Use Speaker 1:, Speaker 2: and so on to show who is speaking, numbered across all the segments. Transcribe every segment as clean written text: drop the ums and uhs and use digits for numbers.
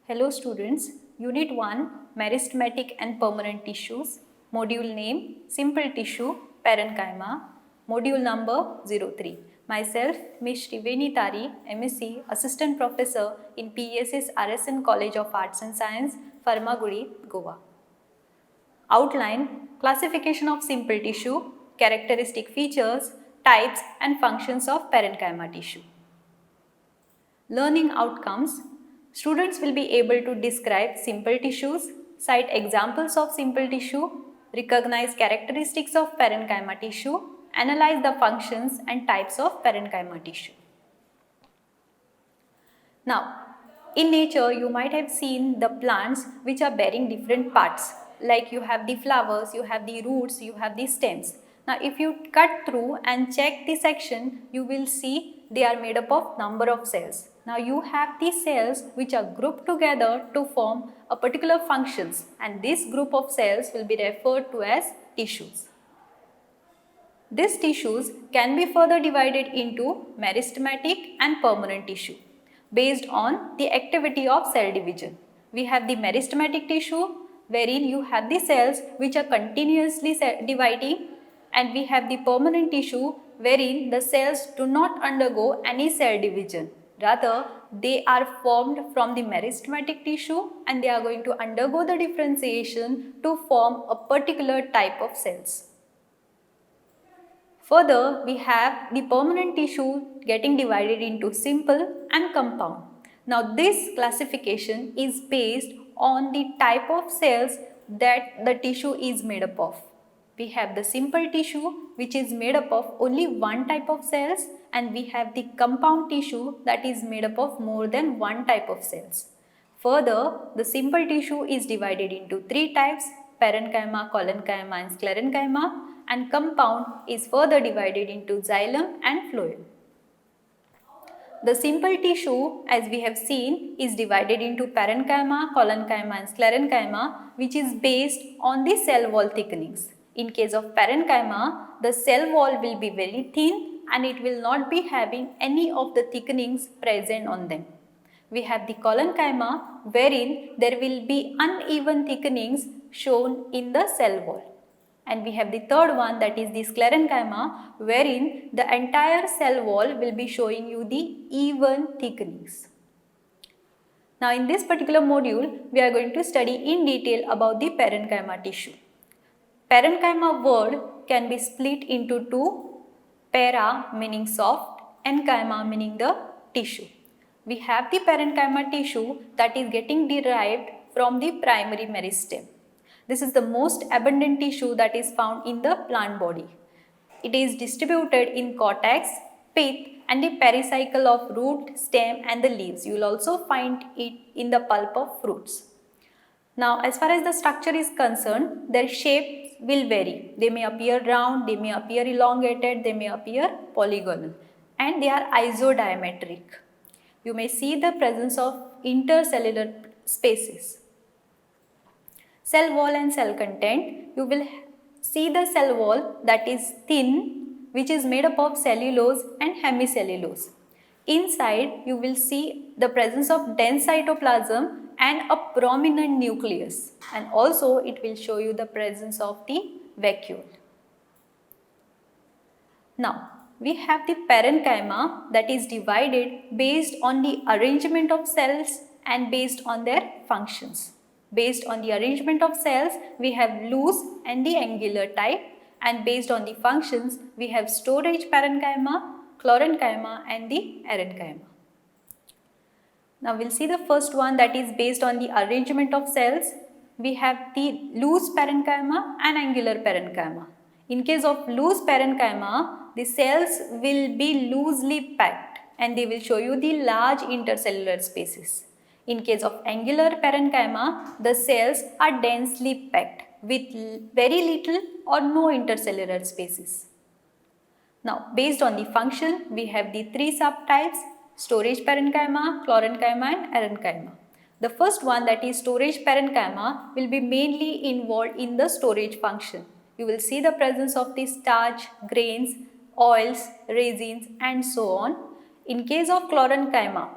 Speaker 1: Hello students, Unit 1 Meristematic and Permanent Tissues, Module name Simple Tissue Parenchyma, Module number 03. Myself, Ms. Shriveni Tari, MSc, Assistant Professor in PSS RSN College of Arts and Science, Farmagudi, Goa. Outline, classification of simple tissue, characteristic features, types and functions of parenchyma tissue. Learning outcomes. Students will be able to describe simple tissues, cite examples of simple tissue, recognize characteristics of parenchyma tissue, analyze the functions and types of parenchyma tissue. Now, in nature, you might have seen the plants which are bearing different parts. Like you have the flowers, you have the roots, you have the stems. Now, if you cut through and check the section, you will see they are made up of number of cells. Now, you have the cells which are grouped together to form a particular functions, and this group of cells will be referred to as tissues. These tissues can be further divided into meristematic and permanent tissue based on the activity of cell division. We have the meristematic tissue wherein you have the cells which are continuously dividing, and we have the permanent tissue wherein the cells do not undergo any cell division. Rather, they are formed from the meristematic tissue and they are going to undergo the differentiation to form a particular type of cells. Further, we have the permanent tissue getting divided into simple and compound. Now, this classification is based on the type of cells that the tissue is made up of. We have the simple tissue which is made up of only one type of cells, and we have the compound tissue that is made up of more than one type of cells. Further, the simple tissue is divided into three types: parenchyma, collenchyma and sclerenchyma, and compound is further divided into xylem and phloem. The simple tissue, as we have seen, is divided into parenchyma, collenchyma and sclerenchyma, which is based on the cell wall thickenings. In case of parenchyma, the cell wall will be very thin and it will not be having any of the thickenings present on them. We have the collenchyma wherein there will be uneven thickenings shown in the cell wall. And we have the third one, that is the sclerenchyma, wherein the entire cell wall will be showing you the even thickenings. Now, in this particular module, we are going to study in detail about the parenchyma tissue. Parenchyma word can be split into two: para meaning soft, enchyma meaning the tissue. We have the parenchyma tissue that is getting derived from the primary meristem. This is the most abundant tissue that is found in the plant body. It is distributed in cortex, pith and the pericycle of root, stem and the leaves. You will also find it in the pulp of fruits. Now, as far as the structure is concerned, their shape will vary. They may appear round, they may appear elongated, they may appear polygonal, and they are isodiametric. You may see the presence of intercellular spaces. Cell wall and cell content. You will see the cell wall that is thin, which is made up of cellulose and hemicellulose. Inside, you will see the presence of dense cytoplasm and a prominent nucleus, and also it will show you the presence of the vacuole. Now, we have the parenchyma that is divided based on the arrangement of cells and based on their functions. Based on the arrangement of cells, we have loose and the angular type, and based on the functions, we have storage parenchyma, chlorenchyma and the erenchyma. Now, we will see the first one, that is based on the arrangement of cells. We have the loose parenchyma and angular parenchyma. In case of loose parenchyma, the cells will be loosely packed and they will show you the large intercellular spaces. In case of angular parenchyma, the cells are densely packed with very little or no intercellular spaces. Now, based on the function, we have the three subtypes: storage parenchyma, chlorenchyma and erenchyma. The first one, that is storage parenchyma, will be mainly involved in the storage function. You will see the presence of the starch, grains, oils, resins and so on. In case of chlorenchyma,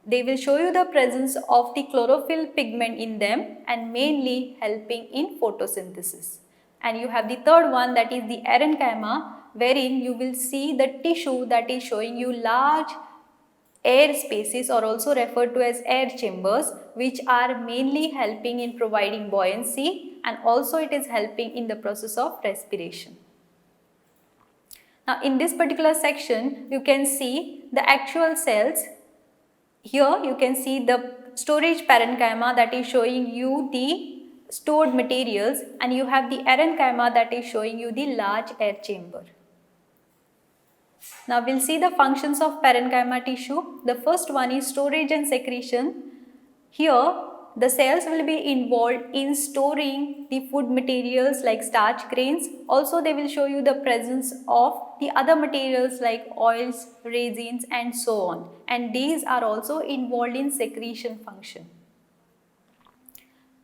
Speaker 1: They will show you the presence of the chlorophyll pigment in them and mainly helping in photosynthesis. And you have the third one, that is the parenchyma, wherein you will see the tissue that is showing you large air spaces, or also referred to as air chambers, which are mainly helping in providing buoyancy, and also it is helping in the process of respiration. Now in this particular section you can see the actual cells. Here you can see the storage parenchyma that is showing you the stored materials, and you have the parenchyma that is showing you the large air chamber. Now we'll see the functions of parenchyma tissue. The first one is storage and secretion. Here the cells will be involved in storing the food materials like starch grains. Also they will show you the presence of the other materials like oils, resins and so on. And these are also involved in secretion function.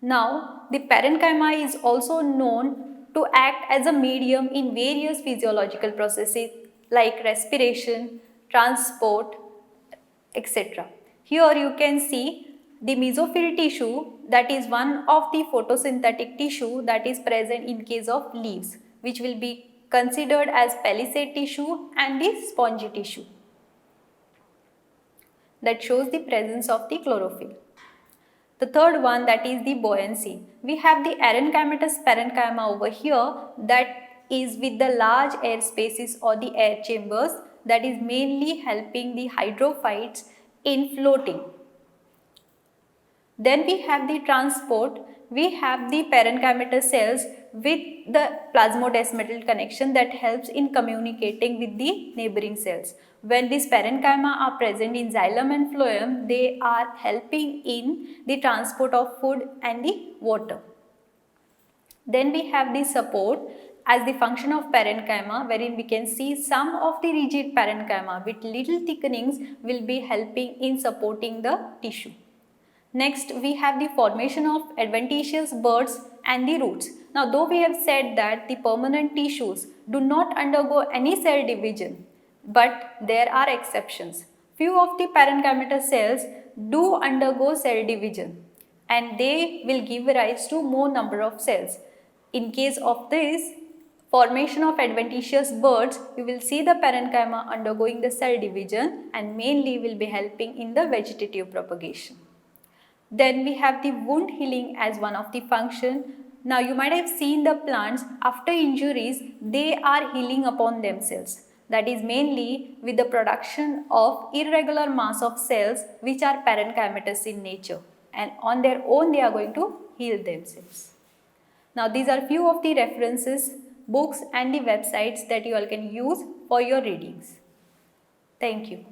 Speaker 1: Now the parenchyma is also known to act as a medium in various physiological processes like respiration, transport, etc. Here you can see the mesophyll tissue, that is one of the photosynthetic tissue that is present in case of leaves, which will be considered as palisade tissue, and the spongy tissue that shows the presence of the chlorophyll. The third one, that is the buoyancy. We have the erenchymatous parenchyma over here, that is with the large air spaces or the air chambers, that is mainly helping the hydrophytes in floating. Then we have the transport. We have the parenchymatous cells with the plasmodesmatal connection that helps in communicating with the neighboring cells. When these parenchyma are present in xylem and phloem, they are helping in the transport of food and the water. Then we have the support as the function of parenchyma, wherein we can see some of the rigid parenchyma with little thickenings will be helping in supporting the tissue. Next, we have the formation of adventitious buds and the roots. Now, though we have said that the permanent tissues do not undergo any cell division, but there are exceptions. Few of the parenchymatous cells do undergo cell division, and they will give rise to more number of cells. In case of this formation of adventitious buds, you will see the parenchyma undergoing the cell division and mainly will be helping in the vegetative propagation. Then we have the wound healing as one of the function. Now you might have seen the plants after injuries, they are healing upon themselves. That is mainly with the production of irregular mass of cells which are parenchymatous in nature, and on their own they are going to heal themselves. Now these are few of the references, books and the websites that you all can use for your readings. Thank you.